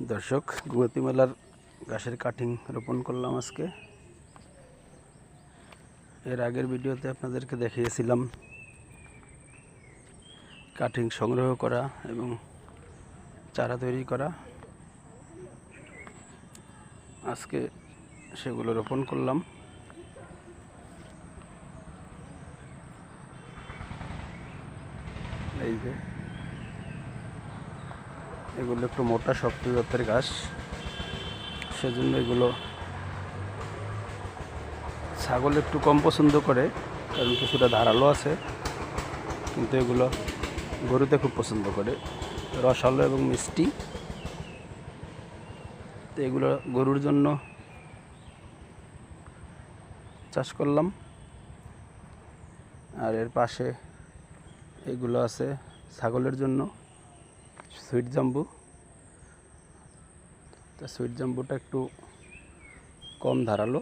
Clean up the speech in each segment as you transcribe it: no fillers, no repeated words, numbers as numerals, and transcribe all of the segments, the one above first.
দর্শক, গুয়াতিমালার ঘাসের কাটিং রোপণ করলাম আজকে। এর আগের ভিডিওতে আপনাদেরকে দেখিয়েছিলাম কাটিং সংগ্রহ করা এবং চারা তৈরি করা। আজকে সেগুলো রোপণ করলাম। এই যে এগুলো একটু মোটা শক্ত জাতের ঘাস, সেজন্য এগুলো ছাগল একটু কম পছন্দ করে, কারণ কিছুটা ধারালো আছে, কিন্তু এগুলো গরুতে খুব পছন্দ করে, রসালো এবং মিষ্টি। তো এগুলো গরুর জন্য চাষ করলাম। আর এর পাশে এগুলো আছে ছাগলের জন্য সুইট জাম্বু। তো সুইট জাম্বুটা একটু কম ধারালো,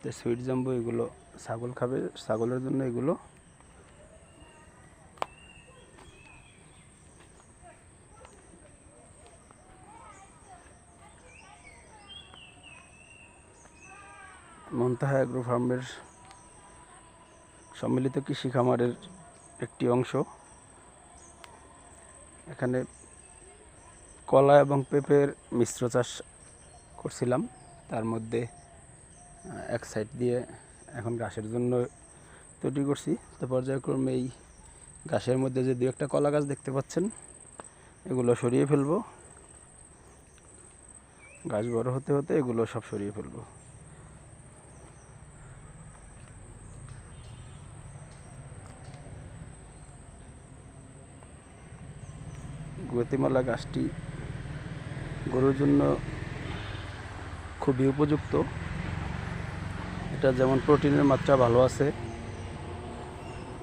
তো সুইট জাম্বু এগুলো ছাগল খাবে, ছাগলের জন্য এগুলো। মুনতাহা এগ্রো ফার্মের সম্মিলিত কৃষি খামারের একটি অংশ। এখানে কলা এবং পেঁপের মিশ্র চাষ করছিলাম। তার মধ্যে এক সাইড দিয়ে এখন ঘাসের জন্য তৈরি করছি। তো পর্যায়ক্রমে এই ঘাসের মধ্যে যে দু একটা কলা গাছ দেখতে পাচ্ছেন, এগুলো সরিয়ে ফেলবো। গাছ বড় হতে হতে এগুলো সব সরিয়ে ফেলবো। গুয়াতিমালা গাছটি গরুর জন্য খুবই উপযুক্ত। এটা যেমন প্রোটিনের মাত্রা ভালো আছে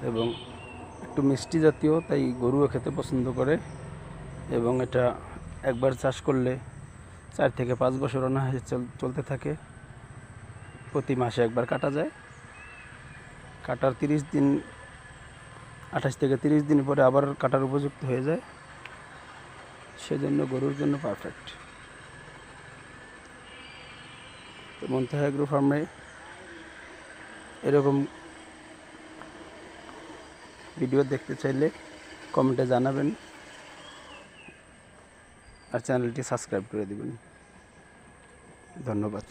এবং একটু মিষ্টি জাতীয়, তাই গরুও খেতে পছন্দ করে। এবং এটা একবার চাষ করলে 4 থেকে 5 বছর অনায়াসে চলতে থাকে। প্রতি মাসে একবার কাটা যায়। কাটার 30 দিন, 28 থেকে 30 দিন পরে আবার কাটার উপযুক্ত হয়ে যায়। সেজন্য গরুর জন্য পারফেক্ট। তো মুনতাহা এগ্রো ফার্মে এরকম ভিডিও দেখতে চাইলে কমেন্টে জানাবেন আর চ্যানেলটি সাবস্ক্রাইব করে দিবেন। ধন্যবাদ।